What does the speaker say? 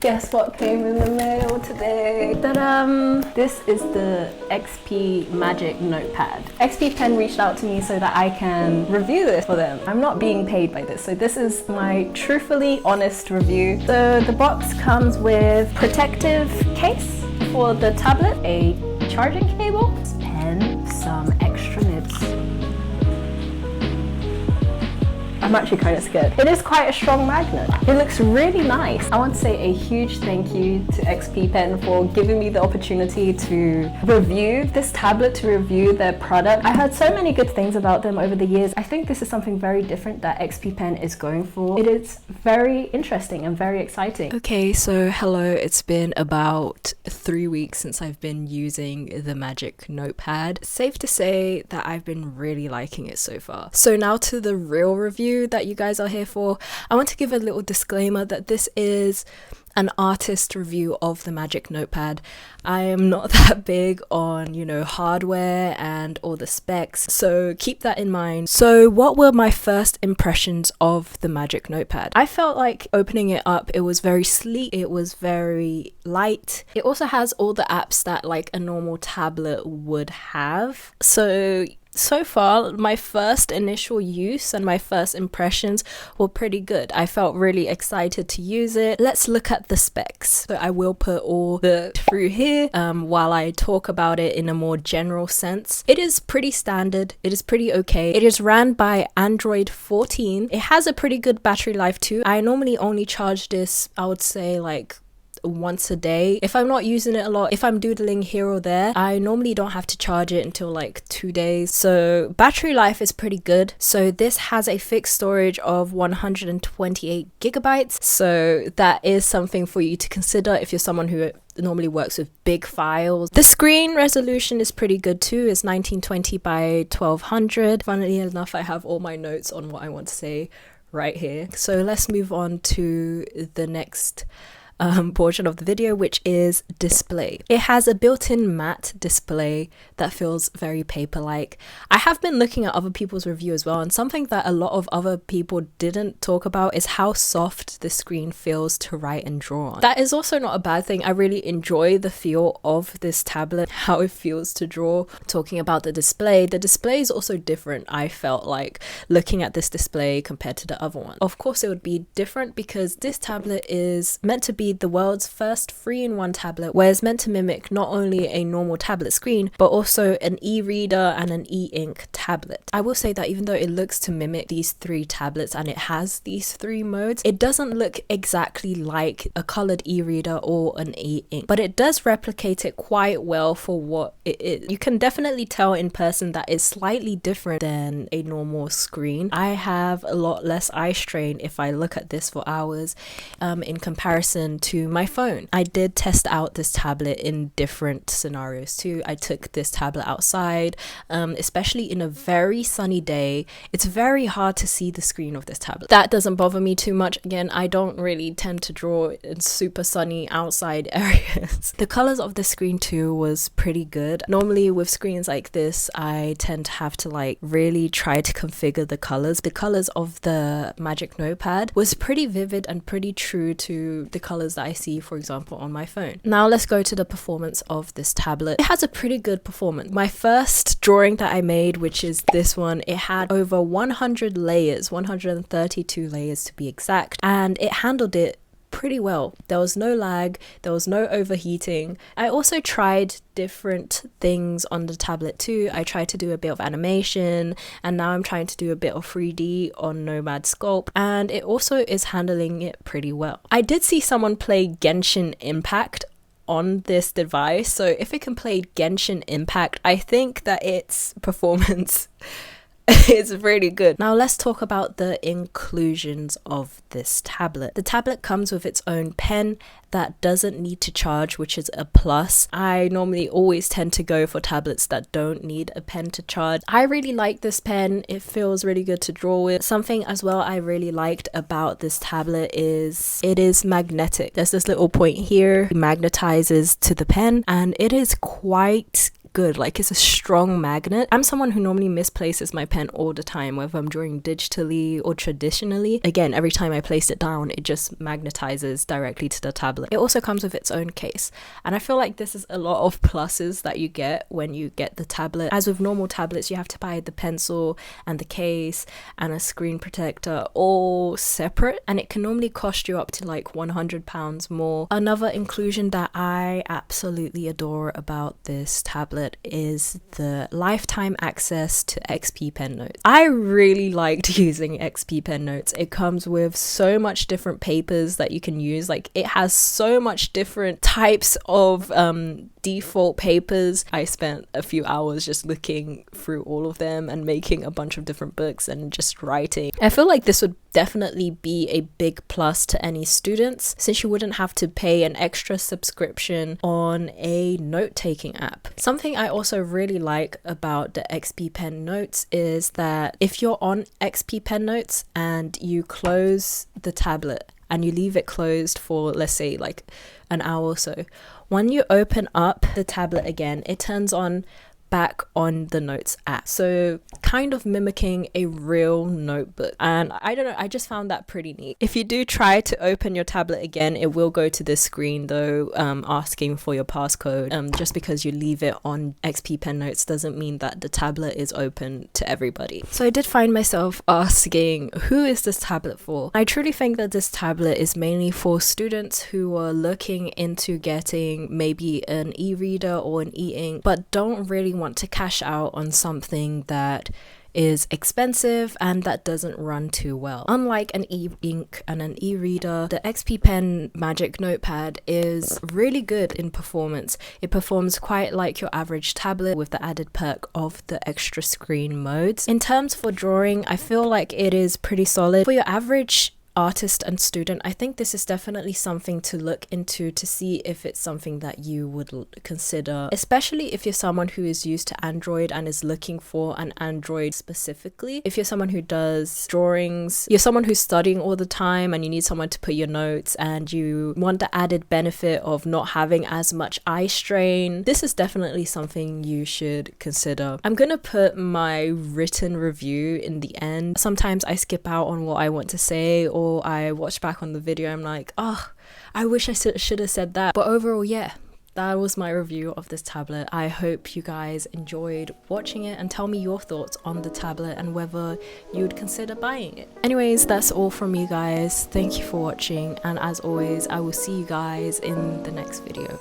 Guess what came in the mail today? Ta-da! This is the XP Magic Notepad. XP Pen reached out to me so that I can review this for them. I'm not being paid by this, so this is my truthfully honest review. So the box comes with protective case for the tablet, a charging cable, pen, some extra nibs. I'm actually kind of scared. It is quite a strong magnet. It looks really nice. I want to say a huge thank you to XP Pen for giving me the opportunity to review this tablet, to review their product. I heard so many good things about them over the years. I think this is something very different that XP Pen is going for. It is very interesting and very exciting. Okay, so hello, it's been about 3 weeks since I've been using the Magic Notepad. Safe to say that I've been really liking it so far. So now to the real review that you guys are here for. I want to give a little disclaimer that this is an artist review of the Magic Notepad. I am not that big on, hardware and all the specs, so keep that in mind. So what were my first impressions of the Magic Notepad? I felt like opening it up, it was very sleek, it was very light. It also has all the apps that like a normal tablet would have. So far, my first initial use and my first impressions were pretty good. I felt really excited to use it. Let's look at the specs. So I will put all the through here while I talk about it in a more general sense. It is pretty standard. It is pretty okay. It is ran by Android 14. It has a pretty good battery life too. I normally only charge this, I would say like once a day. If I'm not using it a lot, if I'm doodling here or there, I normally don't have to charge it until like 2 days. So battery life is pretty good. So this has a fixed storage of 128 gigabytes. So that is something for you to consider if you're someone who normally works with big files. The screen resolution is pretty good too. It's 1920 by 1200. Funnily enough, I have all my notes on what I want to say right here. So let's move on to the next portion of the video, which is display. It has a built-in matte display that feels very paper-like. I have been looking at other people's review as well, and something that a lot of other people didn't talk about is how soft the screen feels to write and draw on. That is also not a bad thing. I really enjoy the feel of this tablet, how it feels to draw. Talking about the display is also different. I felt like looking at this display compared to the other one. Of course it would be different because this tablet is meant to be the world's first 3-in-1 tablet, where it's meant to mimic not only a normal tablet screen but also an e-reader and an e-ink tablet. I will say that even though it looks to mimic these 3 tablets and it has these 3 modes, it doesn't look exactly like a colored e-reader or an e-ink, but it does replicate it quite well for what it is. You can definitely tell in person that it's slightly different than a normal screen. I have a lot less eye strain if I look at this for hours in comparison to my phone. I did test out this tablet in different scenarios too. I took this tablet outside, especially in a very sunny day. It's very hard to see the screen of this tablet. That doesn't bother me too much. Again, I don't really tend to draw in super sunny outside areas. The colors of the screen too was pretty good. Normally with screens like this, I tend to have to like really try to configure the colors. The colors of the Magic Notepad was pretty vivid and pretty true to the colors that I see, for example, on my phone. Now let's go to the performance of this tablet. It has a pretty good performance. My first drawing that I made, which is this one, it had over 100 layers, 132 layers to be exact, and it handled it pretty well. There was no lag, there was no overheating. I also tried different things on the tablet too. I tried to do a bit of animation, and now I'm trying to do a bit of 3D on Nomad Sculpt, and it also is handling it pretty well. I did see someone play Genshin Impact on this device, so if it can play Genshin Impact, I think that its performance it's really good. Now let's talk about the inclusions of this tablet. The tablet comes with its own pen that doesn't need to charge, which is a plus. I normally always tend to go for tablets that don't need a pen to charge. I really like this pen. It feels really good to draw with. Something as well I really liked about this tablet is it is magnetic. There's this little point here, it magnetizes to the pen, and it is quite good. Like, it's a strong magnet. I'm someone who normally misplaces my pen all the time, whether I'm drawing digitally or traditionally. Again, every time I place it down, it just magnetizes directly to the tablet. It also comes with its own case, and I feel like this is a lot of pluses that you get when you get the tablet. As with normal tablets, you have to buy the pencil and the case and a screen protector all separate, and it can normally cost you up to like £100 more. Another inclusion that I absolutely adore about this tablet is the lifetime access to XP Pen Notes. I really liked using XP Pen Notes. It comes with so much different papers that you can use. Like, it has so much different types of default papers. I spent a few hours just looking through all of them and making a bunch of different books and just writing. I feel like this would definitely be a big plus to any students, since you wouldn't have to pay an extra subscription on a note-taking app. Something I also really like about the XP Pen Notes is that if you're on XP Pen Notes and you close the tablet and you leave it closed for, let's say, like an hour or so, when you open up the tablet again, it turns on back on the Notes app, so kind of mimicking a real notebook. And I don't know, I just found that pretty neat. If you do try to open your tablet again, it will go to this screen though, asking for your passcode. Just because you leave it on XP Pen Notes doesn't mean that the tablet is open to everybody. So I did find myself asking, who is this tablet for? I truly think that this tablet is mainly for students who are looking into getting maybe an e-reader or an e-ink, but don't really want to cash out on something that is expensive and that doesn't run too well. Unlike an e-ink and an e-reader, the XP Pen Magic Notepad is really good in performance. It performs quite like your average tablet with the added perk of the extra screen modes. In terms for drawing, I feel like it is pretty solid. For your average artist and student, I think this is definitely something to look into to see if it's something that you would consider, especially if you're someone who is used to Android and is looking for an Android specifically. If you're someone who does drawings, you're someone who's studying all the time and you need someone to put your notes and you want the added benefit of not having as much eye strain, this is definitely something you should consider. I'm gonna put my written review in the end. Sometimes I skip out on what I want to say, or I watch back on the video, I'm like, oh, I wish I should have said that. But overall, yeah, that was my review of this tablet. I hope you guys enjoyed watching it, and tell me your thoughts on the tablet and whether you would consider buying it. Anyways, that's all from me, guys. Thank you for watching, and as always, I will see you guys in the next video.